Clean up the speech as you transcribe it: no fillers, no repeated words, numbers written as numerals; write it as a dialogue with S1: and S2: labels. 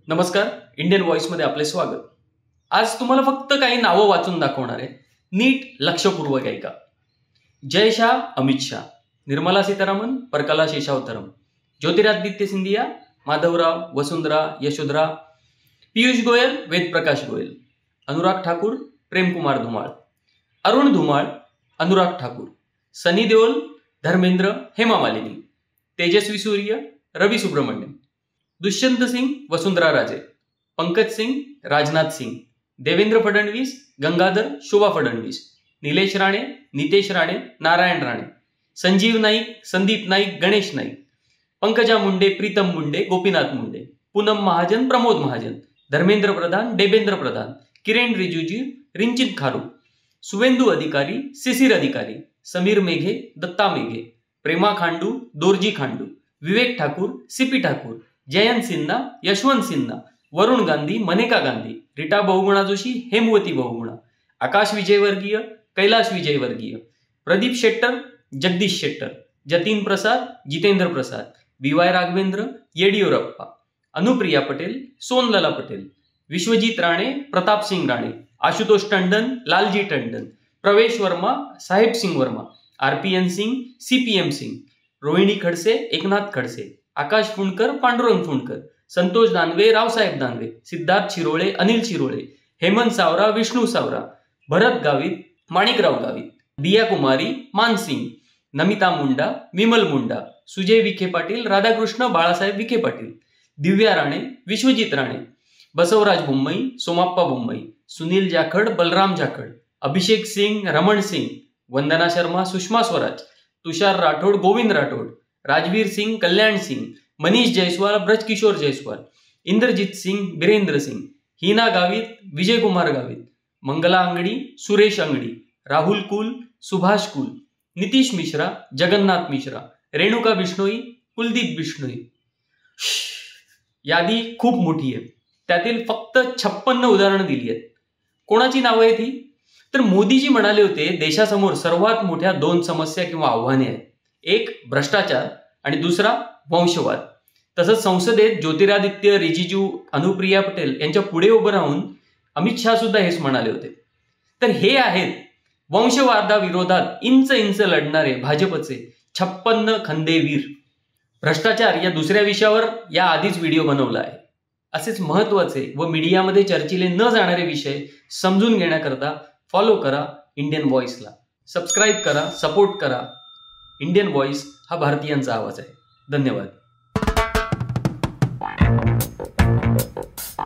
S1: नमस्कार, इंडियन व्हॉइसमध्ये आपले स्वागत। आज तुम्हाला फक्त काही नावं वाचून दाखवणार आहे। नीट लक्षपूर्वक ऐका। जय शाह अमित शाह, निर्मला सीतारामन परकला शेषावतरम, ज्योतिरादित्य सिंधिया माधवराव वसुंधरा यशोधरा, पीयूष गोयल वेद प्रकाश गोयल, अनुराग ठाकुर प्रेम कुमार धुमाळ, अरुण धुमाळ अनुराग ठाकुर, सनी देओल धर्मेंद्र हेमा मालिनी, तेजस्वी सूर्य रवि सुब्रमण्यम, दुष्यंत सिंह वसुंधरा राजे, पंकज सिंह राजनाथ सिंह, देवेंद्र फडणवीस गंगाधर शोभा फडणवीस, निलेश राणे नितेश राणे नारायण राणे, संजीव नाईक संदीप नाईक गणेश नाईक, पंकजा मुंडे प्रीतम मुंडे गोपीनाथ मुंडे, पूनम महाजन प्रमोद महाजन, धर्मेंद्र प्रधान देवेंद्र प्रधान, किरण रिजिजू रिंचित खारू, Suvendu Adhikari Sisir Adhikari, Sameer Meghe Datta Meghe, Pema Khandu Dorjee Khandu, Vivek Thakur CP Thakur, Jayant Sinha Yashwant Sinha, Varun Gandhi Maneka Gandhi, Rita Bahuguna Joshi Hemwati Bahuguna, Akash Vijayvargiya Kailash Vijayvargiya, Pradeep Shettar Jagadish Shettar, Jitin Prasada Jitendra Prasada, BY Raghavendra Yediyurappa, Anupriya Patel Sonelal Patel, Vishwajit Rane Pratap Singh Rane, Ashutosh Tandon Lalji Tandon, Pravesh Verma Saheb Singh Verma, RPN Singh CPM सिंह, रोहिणी खडसे एकनाथ खडसे, आकाश फुंडकर पांडुरंग फुंडकर, संतोष दानवे रावसाहेब दानवे, सिद्धार्थ शिरोळे अनिल शिरोळे, हेमंत सावरा विष्णू सावरा, भरत गावित माणिकराव गावित, दिया कुमारी मानसिंग, नमिता मुंडा विमल मुंडा, सुजय विखे पाटील राधाकृष्ण बाळासाहेब विखे पाटील, दिव्या राणे विश्वजीत राणे, बसवराज बुम्मई सोमाप्पा बुम्मई, सुनील जाखड बलराम जाखड, अभिषेक सिंह रमण सिंह, वंदना शर्मा सुषमा स्वराज, तुषार राठोड गोविंद राठोड, राजवीर सिंह कल्याण सिंह, मनीष जयस्वाल ब्रजकिशोर जयस्वाल, इंद्रजीत सिंह बिरेंद्र सिंह, हिना गावित विजय कुमार गावित, मंगला अंगडी सुरेश अंगडी, राहुल कुल सुभाष कुल, नितीश मिश्रा जगन्नाथ मिश्रा, रेणुका बिश्नोई कुलदीप बिश्नोई। यादी खूप मोठी आहे, त्यातील फक्त 56 उदाहरणं दिली आहेत। कोणाची नावं आहेत ही? तर मोदीजी म्हणाले होते देशासमोर सर्वात मोठ्या 2 समस्या किंवा आव्हाने आहेत, एक भ्रष्टाचार आणि दुसरा वंशवाद। तसंच संसदेत ज्योतिरादित्य रिजिजू अनुप्रिया पटेल यांच्या पुढे उभं राहून अमित शाह सुद्धा हेच म्हणाले होते। तर हे आहेत वंशवादाविरोधात इंच इंच लढणारे भाजपचे 56 खंदेवीर। भ्रष्टाचार या दुसऱ्या विषयावर या आधीच व्हिडिओ बनवला आहे। असेच महत्त्वाचे व मीडियामध्ये चर्चिले न जाणारे विषय समजून घेण्याकरता फॉलो करा इंडियन व्हॉइसला, सबस्क्राईब करा, सपोर्ट करा। इंडियन व्हॉइस हा भारतीयांचा आवाज आहे। धन्यवाद।